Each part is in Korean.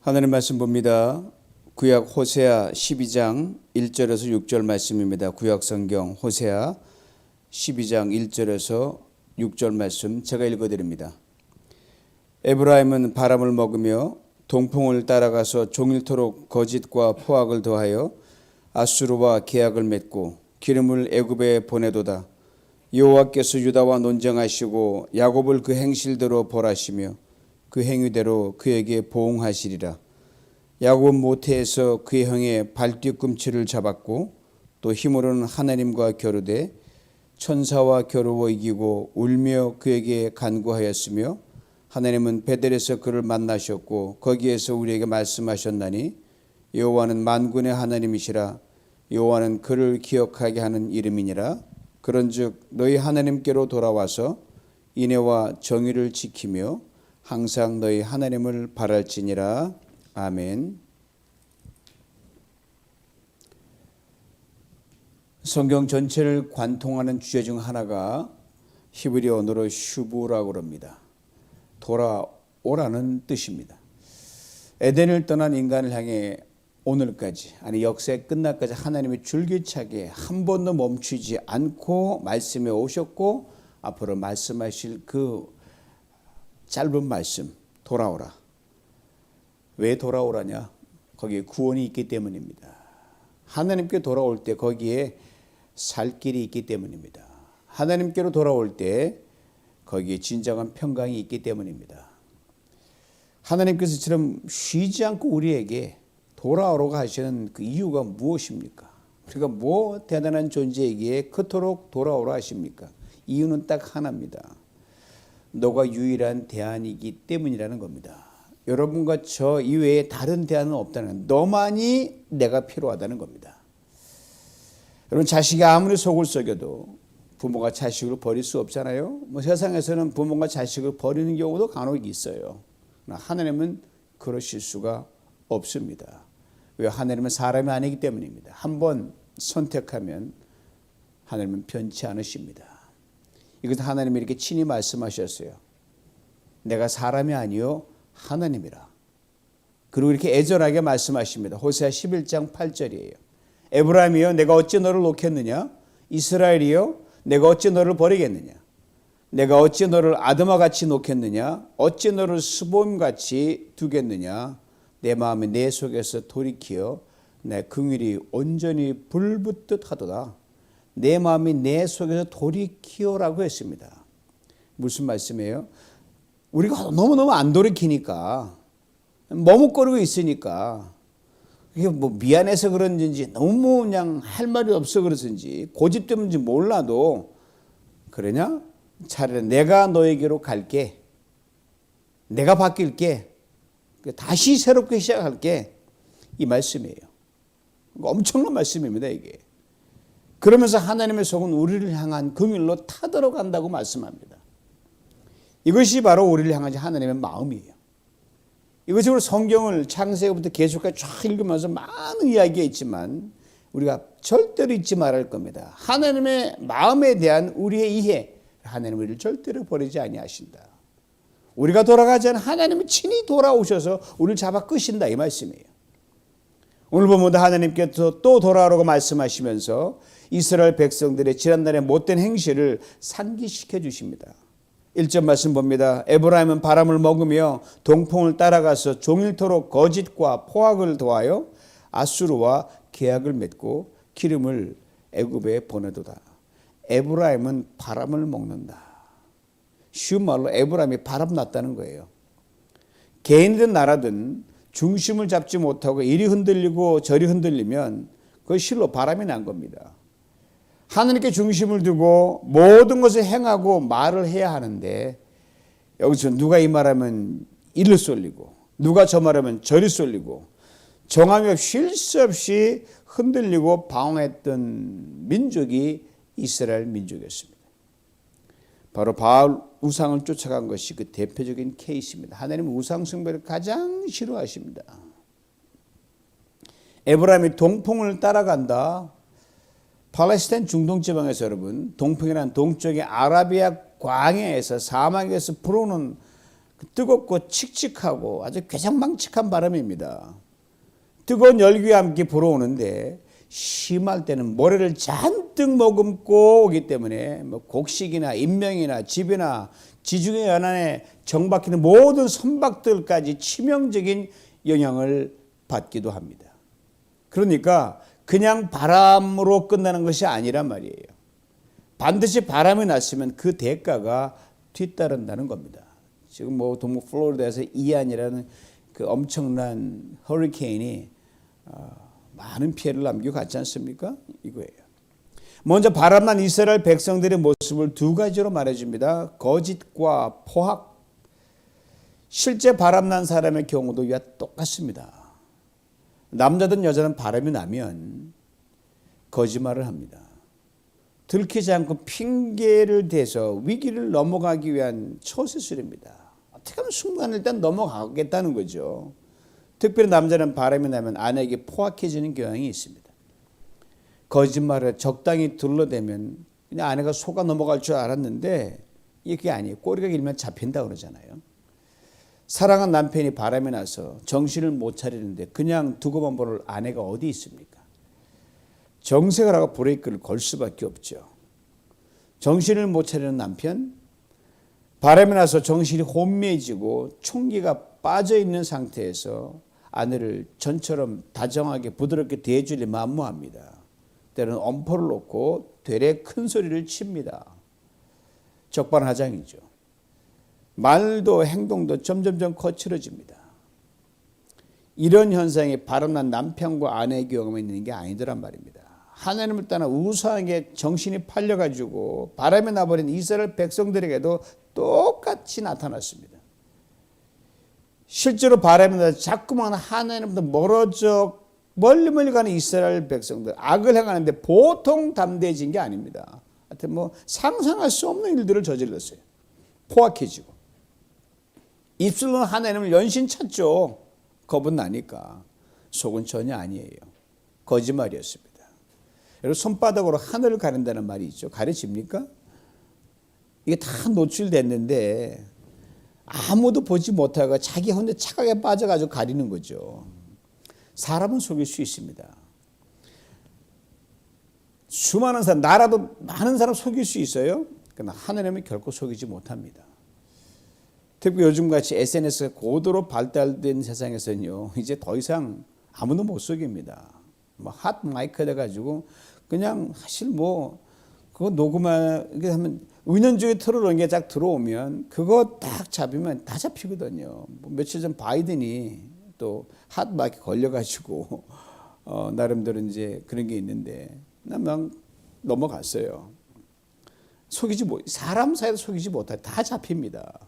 하나님 말씀 봅니다. 구약 호세아 12장 1절에서 6절 말씀입니다. 구약 성경 호세아 12장 1절에서 6절 말씀 제가 읽어드립니다. 에브라임은 바람을 먹으며 동풍을 따라가서 종일토록 거짓과 포악을 더하여 아수르와 계약을 맺고 기름을 애굽에 보내도다. 여호와께서 유다와 논쟁하시고 야곱을 그 행실대로 벌하시며 그 행위대로 그에게 보응하시리라. 야곱은 모태에서 그의 형의 발뒤꿈치를 잡았고 또 힘으로는 하나님과 겨루되 천사와 겨루어 이기고 울며 그에게 간구하였으며 하나님은 베델에서 그를 만나셨고 거기에서 우리에게 말씀하셨나니 여호와는 만군의 하나님이시라. 여호와는 그를 기억하게 하는 이름이니라. 그런즉 너희 하나님께로 돌아와서 인애와 정의를 지키며 항상 너희 하나님을 바랄지니라. 아멘. 성경 전체를 관통하는 주제 중 하나가 히브리어 언어로 슈브라고 합니다. 돌아오라는 뜻입니다. 에덴을 떠난 인간을 향해 오늘까지, 아니 역사의 끝날까지 하나님이 줄기차게 한 번도 멈추지 않고 말씀해 오셨고 앞으로 말씀하실 그 짧은 말씀, 돌아오라. 왜 돌아오라냐? 거기에 구원이 있기 때문입니다. 하나님께 돌아올 때 거기에 살 길이 있기 때문입니다. 하나님께로 돌아올 때 거기에 진정한 평강이 있기 때문입니다. 하나님께서 이처럼 쉬지 않고 우리에게 돌아오라고 하시는 그 이유가 무엇입니까? 우리가 뭐 대단한 존재이기에 그토록 돌아오라 하십니까? 이유는 딱 하나입니다. 너가 유일한 대안이기 때문이라는 겁니다. 여러분과 저 이외에 다른 대안은 없다는, 너만이 내가 필요하다는 겁니다. 여러분, 자식이 아무리 속을 썩여도 부모가 자식을 버릴 수 없잖아요. 세상에서는 부모가 자식을 버리는 경우도 간혹 있어요. 그러나 하나님은 그러실 수가 없습니다. 왜? 하나님은 사람이 아니기 때문입니다. 한번 선택하면 하나님은 변치 않으십니다. 이것은 하나님이 이렇게 친히 말씀하셨어요. 내가 사람이 아니요 하나님이라. 그리고 이렇게 애절하게 말씀하십니다. 호세아 11장 8절이에요. 에브라임이여 내가 어찌 너를 놓겠느냐? 이스라엘이여 내가 어찌 너를 버리겠느냐? 내가 어찌 너를 아드마같이 놓겠느냐? 어찌 너를 스보임같이 두겠느냐? 내 마음이 내 속에서 돌이키어 내 긍휼이 온전히 불붙듯 하도다. 내 마음이 내 속에서 돌이키어라고 했습니다. 무슨 말씀이에요? 우리가 너무너무 안 돌이키니까, 머뭇거리고 있으니까, 이게 뭐 미안해서 그런지 너무 그냥 할 말이 없어 그러는지 고집되는지 몰라도, 그러냐? 차라리 내가 너에게로 갈게. 내가 바뀔게. 다시 새롭게 시작할게. 이 말씀이에요. 엄청난 말씀입니다, 이게. 그러면서 하나님의 속은 우리를 향한 긍휼로 타들어간다고 말씀합니다. 이것이 바로 우리를 향한 하나님의 마음이에요. 이것이 우리 성경을 창세기부터 계속해서 쫙 읽으면서 많은 이야기가 있지만 우리가 절대로 잊지 말아야 할 겁니다. 하나님의 마음에 대한 우리의 이해, 하나님은 우리를 절대로 버리지 아니하신다. 우리가 돌아가지 않은 하나님은 친히 돌아오셔서 우리를 잡아 끄신다, 이 말씀이에요. 오늘 보면 하나님께서 또 돌아오라고 말씀하시면서 이스라엘 백성들의 지난날의 못된 행실을 상기시켜 주십니다. 1절 말씀 봅니다. 에브라임은 바람을 먹으며 동풍을 따라가서 종일토록 거짓과 포악을 더하여 아수르와 계약을 맺고 기름을 애굽에 보내도다. 에브라임은 바람을 먹는다. 쉬운 말로 에브라임이 바람났다는 거예요. 개인이든 나라든 중심을 잡지 못하고 이리 흔들리고 저리 흔들리면 그것이 실로 바람이 난 겁니다. 하나님께 중심을 두고 모든 것을 행하고 말을 해야 하는데 여기서 누가 이 말하면 이를 쏠리고 누가 저 말하면 저리 쏠리고 정함이 없이 쉴 새 없이 흔들리고 방황했던 민족이 이스라엘 민족이었습니다. 바로 바알 우상을 쫓아간 것이 그 대표적인 케이스입니다. 하나님은 우상 숭배를 가장 싫어하십니다. 에브라임이 동풍을 따라간다. 팔레스타인 중동 지방에서 여러분, 동풍이라는 동쪽의 아라비아 광야에서 사막에서 불어오는 뜨겁고 칙칙하고 아주 괴상망측한 바람입니다. 뜨거운 열기와 함께 불어오는데 심할 때는 모래를 잔뜩 머금고 오기 때문에 뭐 곡식이나 인명이나 집이나 지중해 연안에 정박히는 모든 선박들까지 치명적인 영향을 받기도 합니다. 그러니까 그냥 바람으로 끝나는 것이 아니란 말이에요. 반드시 바람이 났으면 그 대가가 뒤따른다는 겁니다. 지금 뭐 동부 플로리다에서 이안이라는 그 엄청난 허리케인이 많은 피해를 남기고 갔지 않습니까? 이거예요. 먼저 바람난 이스라엘 백성들의 모습을 두 가지로 말해줍니다. 거짓과 포악. 실제 바람난 사람의 경우도 이와 똑같습니다. 남자든 여자든 바람이 나면 거짓말을 합니다. 들키지 않고 핑계를 대서 위기를 넘어가기 위한 처세술입니다. 어떻게 하면 순간 일단 넘어가겠다는 거죠. 특별히 남자는 바람이 나면 아내에게 포악해지는 경향이 있습니다. 거짓말을 적당히 둘러대면 그냥 아내가 속아 넘어갈 줄 알았는데 이게 아니에요. 꼬리가 길면 잡힌다 그러잖아요. 사랑한 남편이 바람이 나서 정신을 못 차리는데 그냥 두고만 볼 아내가 어디 있습니까? 정색을 하고 브레이크를 걸 수밖에 없죠. 정신을 못 차리는 남편, 바람이 나서 정신이 혼미해지고 총기가 빠져있는 상태에서 아내를 전처럼 다정하게 부드럽게 대해주려 만무합니다. 때로는 엄포를 놓고 되레 큰 소리를 칩니다. 적반하장이죠. 말도 행동도 점점점 거칠어집니다. 이런 현상이 바람난 남편과 아내의 경험에 있는 게 아니더란 말입니다. 하나님을 떠나 우수하게 정신이 팔려가지고 바람에 나버린 이스라엘 백성들에게도 똑같이 나타났습니다. 실제로 바람에 나서 자꾸만 하나님부터 멀어져 멀리 가는 이스라엘 백성들, 악을 행하는데 보통 담대해진 게 아닙니다. 하여튼 뭐 상상할 수 없는 일들을 저질렀어요. 포악해지고. 입술로는 하나님을 연신 찾죠. 겁은 나니까. 속은 전혀 아니에요. 거짓말이었습니다. 여러분 손바닥으로 하늘을 가린다는 말이 있죠. 가려집니까? 이게 다 노출됐는데 아무도 보지 못하고 자기 혼자 착각에 빠져가지고 가리는 거죠. 사람은 속일 수 있습니다. 수많은 사람, 나라도 많은 사람 속일 수 있어요. 그러나 하나님은 결코 속이지 못합니다. 특히 요즘같이 SNS가 고도로 발달된 세상에서는요, 이제 더 이상 아무도 못 속입니다. 뭐 핫 마이크 해가지고 그냥 사실 뭐 그거 녹음하면 은연중에 틀어놓은 게 딱 들어오면 그거 딱 잡으면 다 잡히거든요. 뭐 며칠 전 바이든이 또 핫 마이크 걸려가지고 나름대로 이제 그런 게 있는데 난 넘어갔어요. 사람 사이도 속이지 못해. 다 잡힙니다.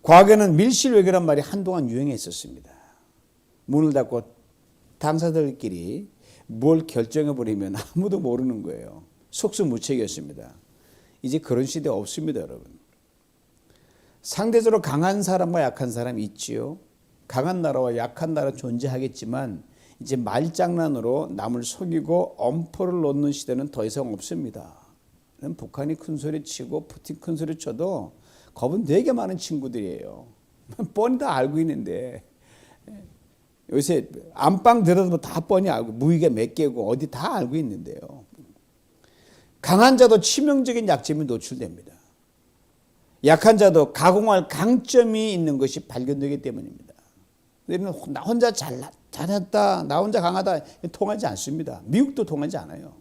과거에는 밀실외교란 말이 한동안 유행했었습니다. 문을 닫고 당사자들끼리 뭘 결정해버리면 아무도 모르는 거예요. 속수무책이었습니다. 이제 그런 시대 없습니다, 여러분. 상대적으로 강한 사람과 약한 사람이 있지요. 강한 나라와 약한 나라 존재하겠지만 이제 말장난으로 남을 속이고 엄포를 놓는 시대는 더 이상 없습니다. 북한이 큰 소리 치고 푸틴 큰 소리 쳐도 겁은 되게 많은 친구들이에요. 뻔히 다 알고 있는데 요새 안방 들어도 다 뻔히 알고 무기가 몇 개고 어디 다 알고 있는데요. 강한 자도 치명적인 약점이 노출됩니다. 약한 자도 가공할 강점이 있는 것이 발견되기 때문입니다. 나 혼자 잘했다, 나 혼자 강하다 통하지 않습니다. 미국도 통하지 않아요.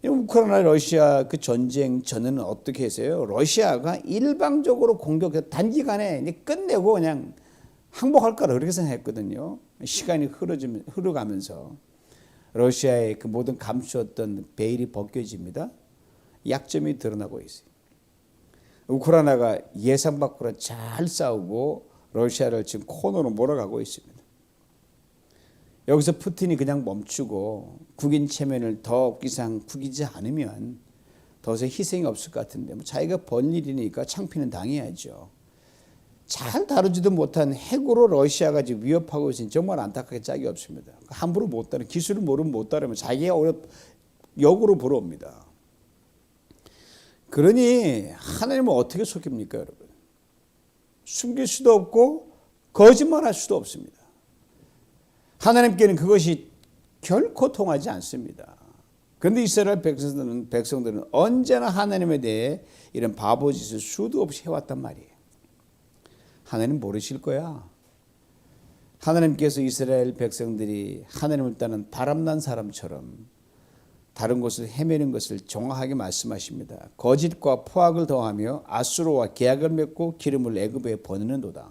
우크라이나 러시아 그 전쟁 전에는 어떻게 했어요? 러시아가 일방적으로 공격해서 단기간에 끝내고 그냥 항복할 거라 그렇게 생각했거든요. 시간이 흐르가면서 러시아의 그 모든 감추었던 베일이 벗겨집니다. 약점이 드러나고 있어요. 우크라이나가 예상 밖으로 잘 싸우고 러시아를 지금 코너로 몰아가고 있습니다. 여기서 푸틴이 그냥 멈추고 국인 체면을 더 이상 구기지 않으면 더 이상 희생이 없을 것 같은데 자기가 번 일이니까 창피는 당해야죠. 잘 다루지도 못한 핵으로 러시아가 지금 위협하고 있으니 정말 안타깝게 짝이 없습니다. 함부로 못 다루면 기술을 모르면 못 다루면 자기가 역으로 불어옵니다. 그러니 하나님은 어떻게 속입니까, 여러분? 숨길 수도 없고 거짓말할 수도 없습니다. 하나님께는 그것이 결코 통하지 않습니다. 그런데 이스라엘 백성들은 언제나 하나님에 대해 이런 바보짓을 수도 없이 해왔단 말이에요. 하나님 모르실 거야. 하나님께서 이스라엘 백성들이 하나님을 따르는 바람난 사람처럼 다른 곳을 헤매는 것을 정확하게 말씀하십니다. 거짓과 포악을 더하며 아수르와 계약을 맺고 기름을 애굽에 버느는도다.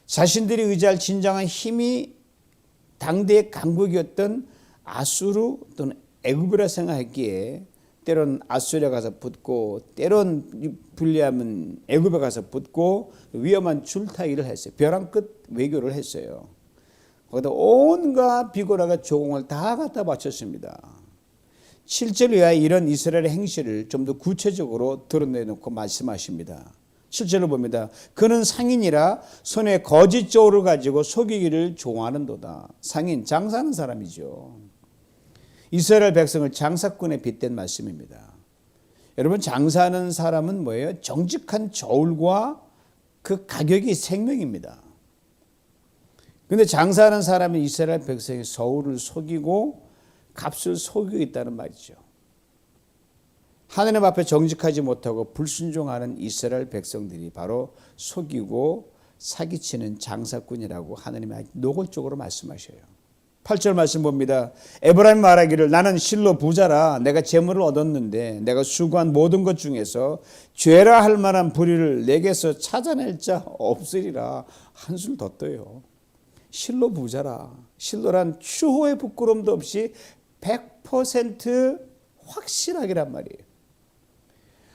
자신들이 의지할 진정한 힘이 당대의 강국이었던 아수르 또는 애굽이라 생각했기에 때론 아수르에 가서 붙고 때론 불리하면 애굽에 가서 붙고 위험한 줄타기를 했어요. 벼랑 끝 외교를 했어요. 거기다 온갖 비고라가 조공을 다 갖다 바쳤습니다. 실제로 이런 이스라엘의 행실을 좀 더 구체적으로 드러내놓고 말씀하십니다. 실제로 봅니다. 그는 상인이라 손에 거짓 저울을 가지고 속이기를 좋아하는도다. 상인, 장사하는 사람이죠. 이스라엘 백성을 장사꾼에 빗댄 말씀입니다. 여러분, 장사하는 사람은 뭐예요? 정직한 저울과 그 가격이 생명입니다. 그런데 장사하는 사람은 이스라엘 백성이 저울을 속이고 값을 속이고 있다는 말이죠. 하나님 앞에 정직하지 못하고 불순종하는 이스라엘 백성들이 바로 속이고 사기치는 장사꾼이라고 하나님이 노골적으로 말씀하셔요. 8절 말씀 봅니다. 에브라임 말하기를 나는 실로 부자라 내가 재물을 얻었는데 내가 수고한 모든 것 중에서 죄라 할 만한 불의를 내게서 찾아낼 자 없으리라. 한술 더 떠요. 실로 부자라. 실로란 추호의 부끄럼도 없이 100% 확실하게란 말이에요.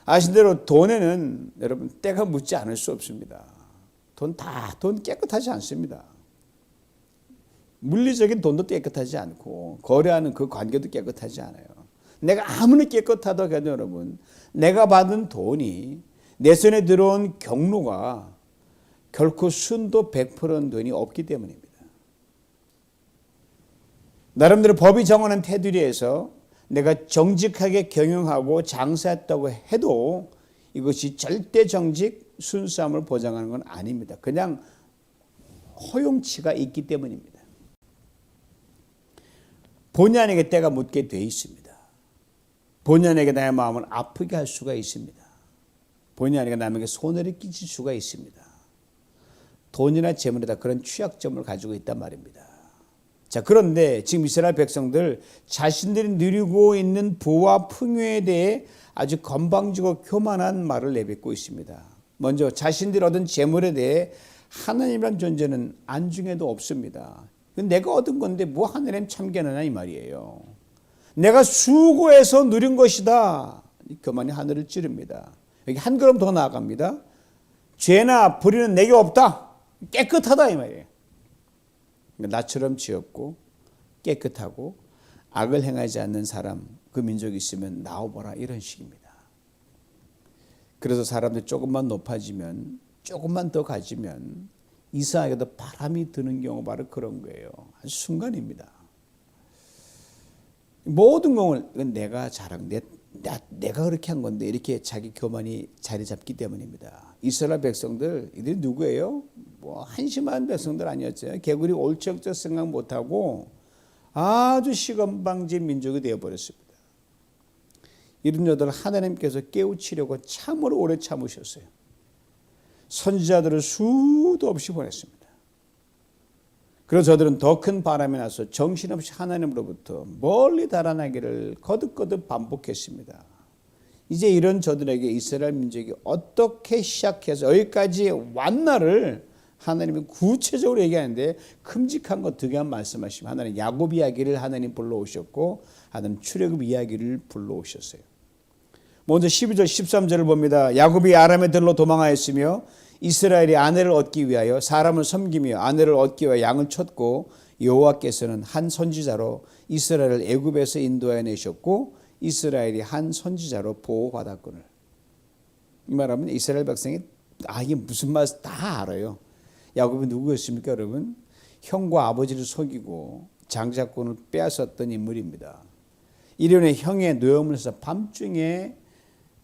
아신 대로 돈에는 여러분 때가 묻지 않을 수 없습니다. 돈 깨끗하지 않습니다. 물리적인 돈도 깨끗하지 않고 거래하는 그 관계도 깨끗하지 않아요. 내가 아무리 깨끗하다고 해도 여러분 내가 받은 돈이 내 손에 들어온 경로가 결코 순도 100%는 돈이 없기 때문입니다. 나름대로 법이 정하는 테두리에서 내가 정직하게 경영하고 장사했다고 해도 이것이 절대 정직, 순수함을 보장하는 건 아닙니다. 그냥 허용치가 있기 때문입니다. 본연에게 때가 묻게 돼 있습니다. 본연에게 나의 마음을 아프게 할 수가 있습니다. 본연에게 남에게 손해를 끼칠 수가 있습니다. 돈이나 재물에다 그런 취약점을 가지고 있단 말입니다. 자, 그런데 지금 이스라엘 백성들 자신들이 누리고 있는 부와 풍요에 대해 아주 건방지고 교만한 말을 내뱉고 있습니다. 먼저 자신들이 얻은 재물에 대해 하나님이란 존재는 안중에도 없습니다. 내가 얻은 건데 뭐 하나님 참견하냐 이 말이에요. 내가 수고해서 누린 것이다. 교만이 하늘을 찌릅니다. 여기 한 걸음 더 나아갑니다. 죄나 불의는 내게 없다. 깨끗하다 이 말이에요. 나처럼 지었고 깨끗하고 악을 행하지 않는 사람, 그 민족이 있으면 나와보라 이런 식입니다. 그래서 사람들이 조금만 높아지면 조금만 더 가지면 이상하게도 바람이 드는 경우 바로 그런 거예요. 한 순간입니다. 모든 공을 내가 내가 그렇게 한 건데 이렇게 자기 교만이 자리 잡기 때문입니다. 이스라엘 백성들 이들이 누구예요? 뭐 한심한 백성들 아니었죠. 개구리 옳적적 생각 못하고 아주 시건방진 민족이 되어버렸습니다. 이런 저들을 하나님께서 깨우치려고 참으로 오래 참으셨어요. 선지자들을 수도 없이 보냈습니다. 그래서 저들은 더 큰 바람이 나서 정신없이 하나님으로부터 멀리 달아나기를 거듭거듭 반복했습니다. 이제 이런 저들에게 이스라엘 민족이 어떻게 시작해서 여기까지 왔나를 하나님이 구체적으로 얘기하는데 큼직한 거 두 개만 말씀하시면 하나님 야곱 이야기를 하나님 불러오셨고 하나님 출애굽 이야기를 불러오셨어요. 먼저 12절 13절을 봅니다. 야곱이 아람에 들러 도망하였으며 이스라엘이 아내를 얻기 위하여 사람을 섬기며 아내를 얻기 위하여 양을 쳤고 여호와께서는 한 선지자로 이스라엘을 애굽에서 인도하여 내셨고 이스라엘이 한 선지자로 보호받았거늘. 이 말하면 이스라엘 백성이 이게 무슨 말인지 다 알아요. 야곱이 누구였습니까 여러분? 형과 아버지를 속이고 장자권을 빼앗았던 인물입니다. 이련의 형의 뇌염을 해서 밤중에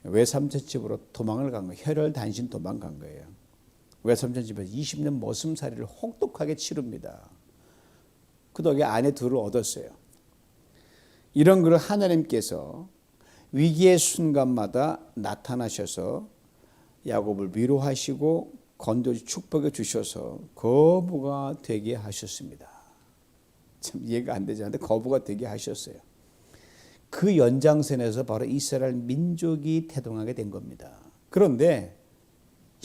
외삼촌 집으로 도망을 간 거예요. 혈혈단신 도망간 거예요. 외삼촌 집에서 20년 머슴살이를 혹독하게 치릅니다. 그 덕에 아내 둘을 얻었어요. 이런 글을 하나님께서 위기의 순간마다 나타나셔서 야곱을 위로하시고 건져주 축복해 주셔서 거부가 되게 하셨습니다. 참 이해가 안 되지 않는데 거부가 되게 하셨어요. 그 연장선에서 바로 이스라엘 민족이 태동하게 된 겁니다. 그런데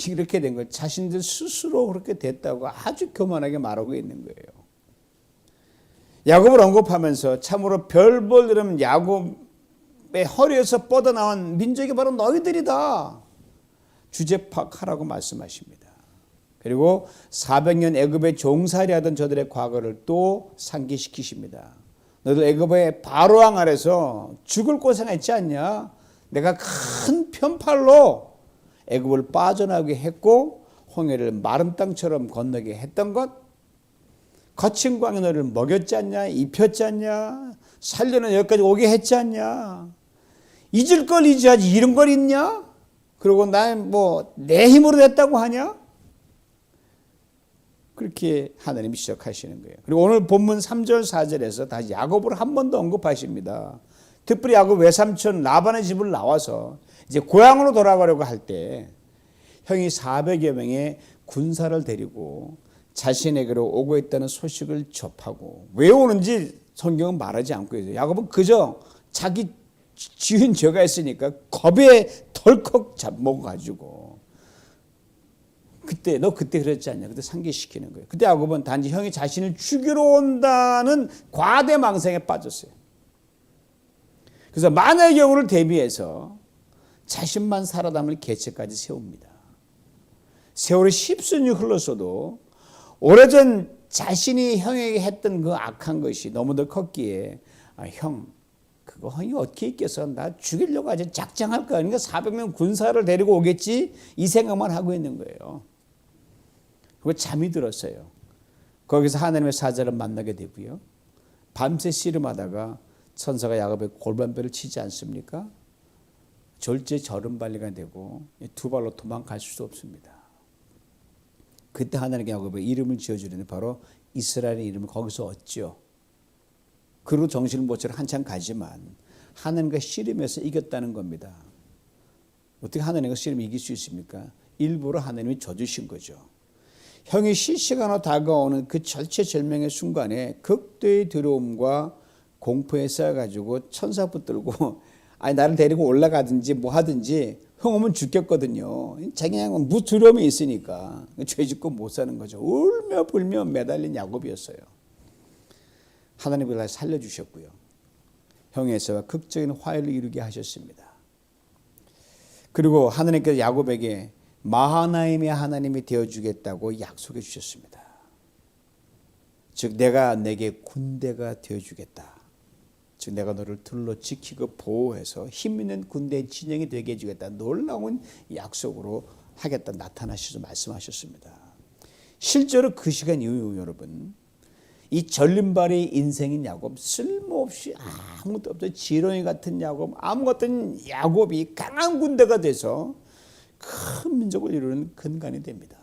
이렇게 된 걸 자신들 스스로 그렇게 됐다고 아주 교만하게 말하고 있는 거예요. 야곱을 언급하면서 참으로 별 볼 일 없는 야곱의 허리에서 뻗어나온 민족이 바로 너희들이다. 주제 파악하라고 말씀하십니다. 그리고 400년 애굽에 종살이 하던 저들의 과거를 또 상기시키십니다. 너희들 애굽의 바로왕 아래서 죽을 고생했지 않냐? 내가 큰 편팔로 애굽을 빠져나오게 했고 홍해를 마른 땅처럼 건너게 했던 것, 거친 광야 너를 먹였지 않냐? 입혔지 않냐? 살려는 여기까지 오게 했지 않냐? 잊을 걸 잊어야지 이런 걸 잊냐? 그리고 난 뭐 내 힘으로 됐다고 하냐? 그렇게 하나님이 시작하시는 거예요. 그리고 오늘 본문 3절 4절에서 다시 야곱을 한 번 더 언급하십니다. 특별히 야곱 외삼촌 라반의 집을 나와서 이제 고향으로 돌아가려고 할 때 형이 400여 명의 군사를 데리고 자신에게로 오고 있다는 소식을 접하고 왜 오는지 성경은 말하지 않고 있어요. 야곱은 그저 자기 지은 죄가 있으니까 겁에 덜컥 잡먹어가지고 그때 너 그때 그랬지 않냐? 그때 상기시키는 거예요. 그때 야곱은 단지 형이 자신을 죽이러 온다는 과대망상에 빠졌어요. 그래서 만약의 경우를 대비해서 자신만 살아남을 계책까지 세웁니다. 세월이 십수년이 흘렀어도 오래전 자신이 형에게 했던 그 악한 것이 너무도 컸기에 형 그거 형이 어떻게 있겠어? 나 죽이려고 아주 작정할 거야. 그러니까 400명 군사를 데리고 오겠지 이 생각만 하고 있는 거예요. 그리고 잠이 들었어요. 거기서 하나님의 사자를 만나게 되고요. 밤새 씨름하다가 천사가 야곱의 골반뼈를 치지 않습니까? 절제 절음발리가 되고 두 발로 도망갈 수 없습니다. 그때 하나님께 야곱의 이름을 지어주려니 바로 이스라엘의 이름을 거기서 얻죠. 그리고 정신을 못 차려 한참 가지만 하나님과 씨름해서 이겼다는 겁니다. 어떻게 하나님과 씨름 이길 수 있습니까? 일부러 하나님이 져주신 거죠. 형이 실시간으로 다가오는 그 절체절명의 순간에 극도의 두려움과 공포에 쌓여가지고 천사 붙들고 아니 나를 데리고 올라가든지 뭐 하든지 형 오면 죽겠거든요. 자기는 두려움이 있으니까 죄 짓고 못 사는 거죠. 울며 불며 매달린 야곱이었어요. 하나님이 그를 살려주셨고요. 형의 에서와 극적인 화해를 이루게 하셨습니다. 그리고 하나님께서 야곱에게 마하나임의 하나님이 되어주겠다고 약속해 주셨습니다. 즉 내가 내게 군대가 되어주겠다. 즉 내가 너를 둘러 지키고 보호해서 힘 있는 군대의 진영이 되게 해주겠다. 놀라운 약속으로 하겠다 나타나셔서 말씀하셨습니다. 실제로 그 시간 이후 여러분 이 절림발의 인생인 야곱 쓸모없이 아무것도 없어요. 지렁이 같은 야곱 아무것도 없는 야곱이 강한 군대가 돼서 큰 민족을 이루는 근간이 됩니다.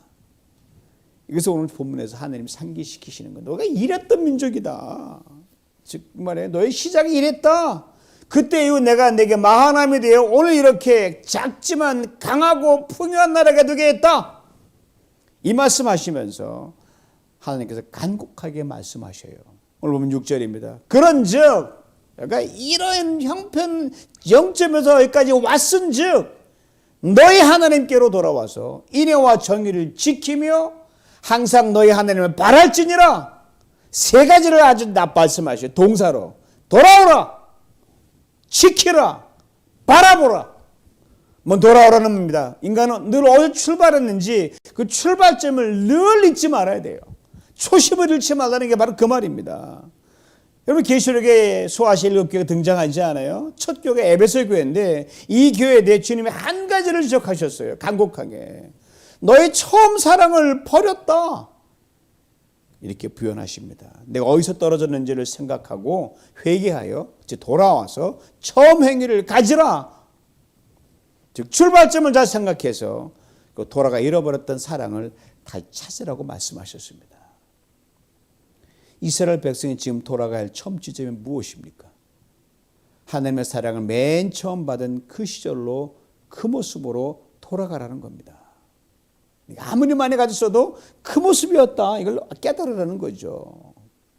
이것을 오늘 본문에서 하나님 상기시키시는 거예요. 너가 이랬던 민족이다. 즉 말해 너의 시작이 이랬다. 그때 이후 내가 내게 마하나임이 되어 오늘 이렇게 작지만 강하고 풍요한 나라가 되게 했다. 이 말씀하시면서 하나님께서 간곡하게 말씀하셔요. 오늘 보면 6절입니다. 그런즉 그러니까 이런 형편 영점에서 여기까지 왔은즉 너희 하나님께로 돌아와서 인애와 정의를 지키며 항상 너희 하나님을 바랄지니라. 세 가지를 아주 말씀하셔요. 동사로 돌아오라, 지키라, 바라보라. 뭐 돌아오라는 겁니다. 인간은 늘 어디서 출발했는지 그 출발점을 늘 잊지 말아야 돼요. 초심을 잃지 말라는 게 바로 그 말입니다. 여러분 계시록에 소아시 7교회가 등장하지 않아요? 첫 교회가 에베소 교회인데 이 교회에 대해 주님이 한 가지를 지적하셨어요. 간곡하게. 너의 처음 사랑을 버렸다. 이렇게 표현하십니다. 내가 어디서 떨어졌는지를 생각하고 회개하여 이제 돌아와서 처음 행위를 가지라. 즉 출발점을 잘 생각해서 그 돌아가 잃어버렸던 사랑을 다시 찾으라고 말씀하셨습니다. 이스라엘 백성이 지금 돌아가야 할 처음 지점이 무엇입니까? 하나님의 사랑을 맨 처음 받은 그 시절로 그 모습으로 돌아가라는 겁니다. 아무리 많이 가졌어도 그 모습이었다. 이걸 깨달으라는 거죠.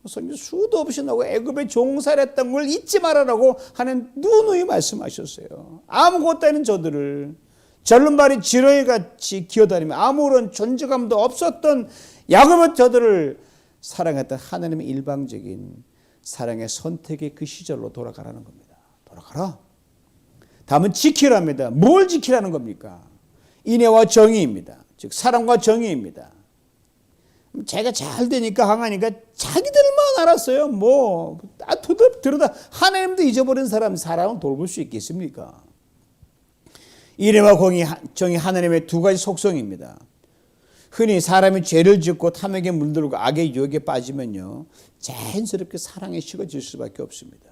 성경 수도 없이 나오고 애굽에 종살했던 걸 잊지 말아라고 하는 누누이 말씀하셨어요. 아무것도 아닌 저들을 절름발이 지렁이같이 기어다니며 아무런 존재감도 없었던 야곱의 저들을 사랑했던 하나님의 일방적인 사랑의 선택의 그 시절로 돌아가라는 겁니다. 돌아가라. 다음은 지키랍니다. 뭘 지키라는 겁니까? 인애와 정의입니다. 즉 사랑과 정의입니다. 제가 잘 되니까 항하니까 자기들만 알았어요. 들어다 하나님도 잊어버린 사람을 돌볼 수 있겠습니까? 인애와 정의 하나님의 두 가지 속성입니다. 흔히 사람이 죄를 짓고 탐욕에 물들고 악의 유혹에 빠지면요, 자연스럽게 사랑에 식어질 수밖에 없습니다.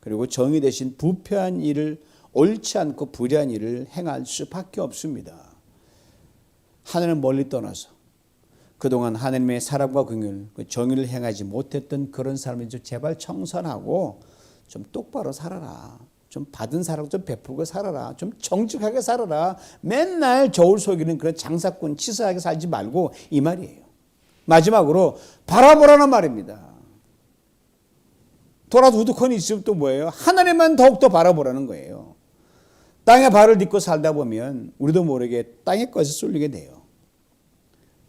그리고 정의 대신 부패한 일을, 옳지 않고 불의한 일을 행할 수밖에 없습니다. 하나님을 멀리 떠나서 그동안 하나님의 사랑과 긍휼, 정의를 행하지 못했던 그런 사람이 좀 제발 청산하고 좀 똑바로 살아라. 좀 받은 사랑 좀 베풀고 살아라. 좀 정직하게 살아라. 맨날 저울 속이는 그런 장사꾼 치사하게 살지 말고 이 말이에요. 마지막으로 바라보라는 말입니다. 돌아서 우두커니 있으면 또 뭐예요? 하나님만 더욱더 바라보라는 거예요. 땅에 발을 딛고 살다 보면 우리도 모르게 땅의 것에 쏠리게 돼요.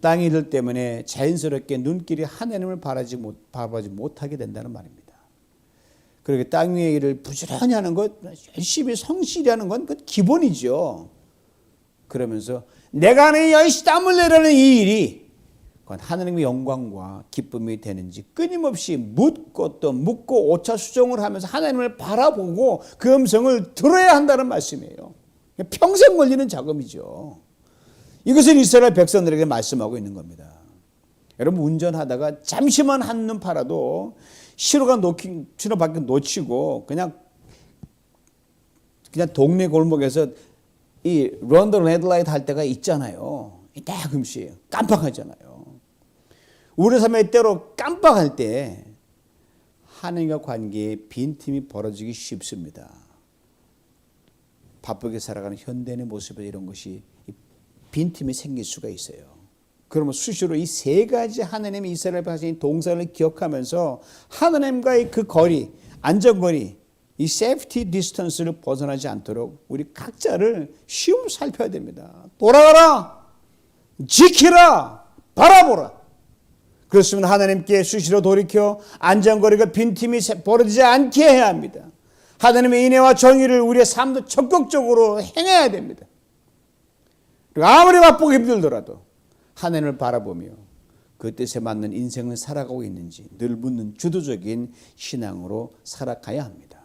땅의 일들 때문에 자연스럽게 눈길이 하나님을 바라보지 못하게 된다는 말입니다. 그렇게 땅 위의 일을 부지런히 하는 것, 열심히 성실히 하는 건 그 기본이죠. 그러면서 내가 하는 열심히 땀을 내라는 이 일이 그건 하나님의 영광과 기쁨이 되는지 끊임없이 묻고 또 묻고 오차수종을 하면서 하나님을 바라보고 그 음성을 들어야 한다는 말씀이에요. 평생 걸리는 작업이죠. 이것을 이스라엘 백성들에게 말씀하고 있는 겁니다. 여러분 운전하다가 잠시만 한눈 팔아도 신호밖에 놓치고 그냥 동네 골목에서 이 런던 레드라이트 할 때가 있잖아요. 가끔씩 깜빡하잖아요. 우리 삶에 때로 깜빡할 때 하나님과 관계에 빈틈이 벌어지기 쉽습니다. 바쁘게 살아가는 현대인의 모습에 이런 것이 빈틈이 생길 수가 있어요. 그러면 수시로 이 세 가지 하나님의 이스라엘에 하신 동산을 기억하면서 하나님과의 그 거리, 안전거리, 이 세이프티 디스턴스를 벗어나지 않도록 우리 각자를 쉬움을 살펴야 됩니다. 돌아가라! 지키라! 바라보라! 그렇으면 하나님께 수시로 돌이켜 안전거리가 빈틈이 벌어지지 않게 해야 합니다. 하나님의 인애와 정의를 우리의 삶도 적극적으로 행해야 됩니다. 그리고 아무리 바쁘고 힘들더라도 하나님을 바라보며 그 뜻에 맞는 인생을 살아가고 있는지 늘 묻는 주도적인 신앙으로 살아가야 합니다.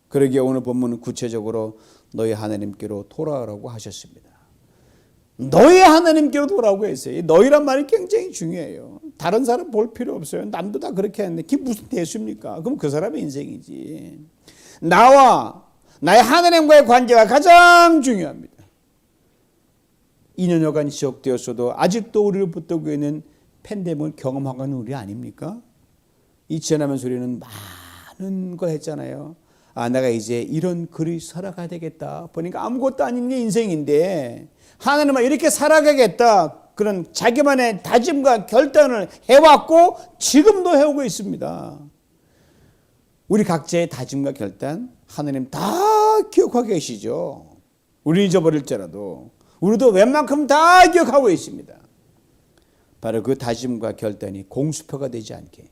그러기에 오늘 본문은 구체적으로 너희 하나님께로 돌아오라고 하셨습니다. 너희 하나님께로 돌아오고 했어요. 너희란 말이 굉장히 중요해요. 다른 사람 볼 필요 없어요. 남도 다 그렇게 하는데 그게 무슨 대수입니까? 그럼 그 사람의 인생이지. 나와 나의 하나님과의 관계가 가장 중요합니다. 2년여간 지속되었어도 아직도 우리를 붙들고 있는 팬데믹을 경험하고 있는 우리 아닙니까? 이 지나면서 우리는 많은 거 했잖아요. 내가 이제 이런 글이 살아가야 되겠다. 보니까 아무것도 아닌 게 인생인데 하나님은 이렇게 살아가겠다. 그런 자기만의 다짐과 결단을 해왔고 지금도 해오고 있습니다. 우리 각자의 다짐과 결단 하나님 다 기억하고 계시죠. 우리 잊어버릴지라도 우리도 웬만큼 다 기억하고 있습니다. 바로 그 다짐과 결단이 공수표가 되지 않게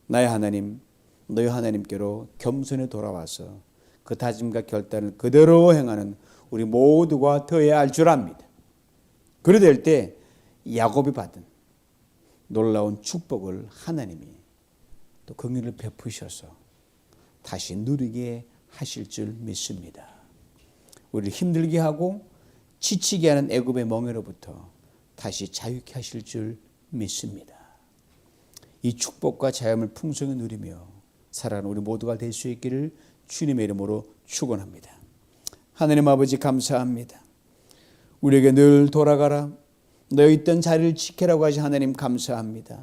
나의 하나님, 너희 하나님께로 겸손히 돌아와서 그 다짐과 결단을 그대로 행하는 우리 모두가 되어야 할 줄 압니다. 그래 될 때 야곱이 받은 놀라운 축복을 하나님이 또 긍휼을 베푸셔서 다시 누리게 하실 줄 믿습니다. 우리를 힘들게 하고 지치게 하는 애굽의 멍에로부터 다시 자유케 하실 줄 믿습니다. 이 축복과 자유를 풍성히 누리며 살아가는 우리 모두가 될 수 있기를 주님의 이름으로 축원합니다. 하나님 아버지 감사합니다. 우리에게 늘 돌아가라, 너희 있던 자리를 지키라고 하신 하나님 감사합니다.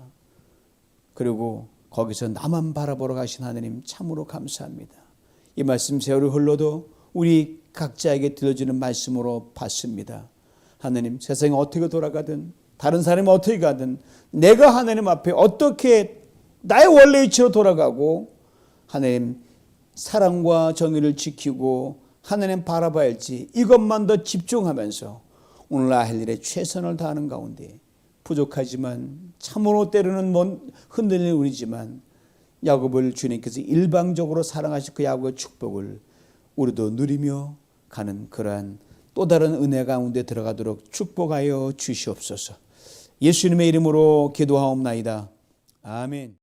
그리고 거기서 나만 바라보러 가신 하나님 참으로 감사합니다. 이 말씀 세월이 흘러도 우리 각자에게 들려주는 말씀으로 받습니다. 하나님, 세상이 어떻게 돌아가든 다른 사람이 어떻게 가든 내가 하나님 앞에 어떻게 나의 원래 위치로 돌아가고 하나님 사랑과 정의를 지키고 하나님 바라봐야 할지 이것만 더 집중하면서 오늘 할 일에 최선을 다하는 가운데 부족하지만 참으로 때로는 흔들리는 우리지만 야곱을 주님께서 일방적으로 사랑하신 그 야곱의 축복을 우리도 누리며 가는 그러한 또 다른 은혜 가운데 들어가도록 축복하여 주시옵소서. 예수님의 이름으로 기도하옵나이다. 아멘.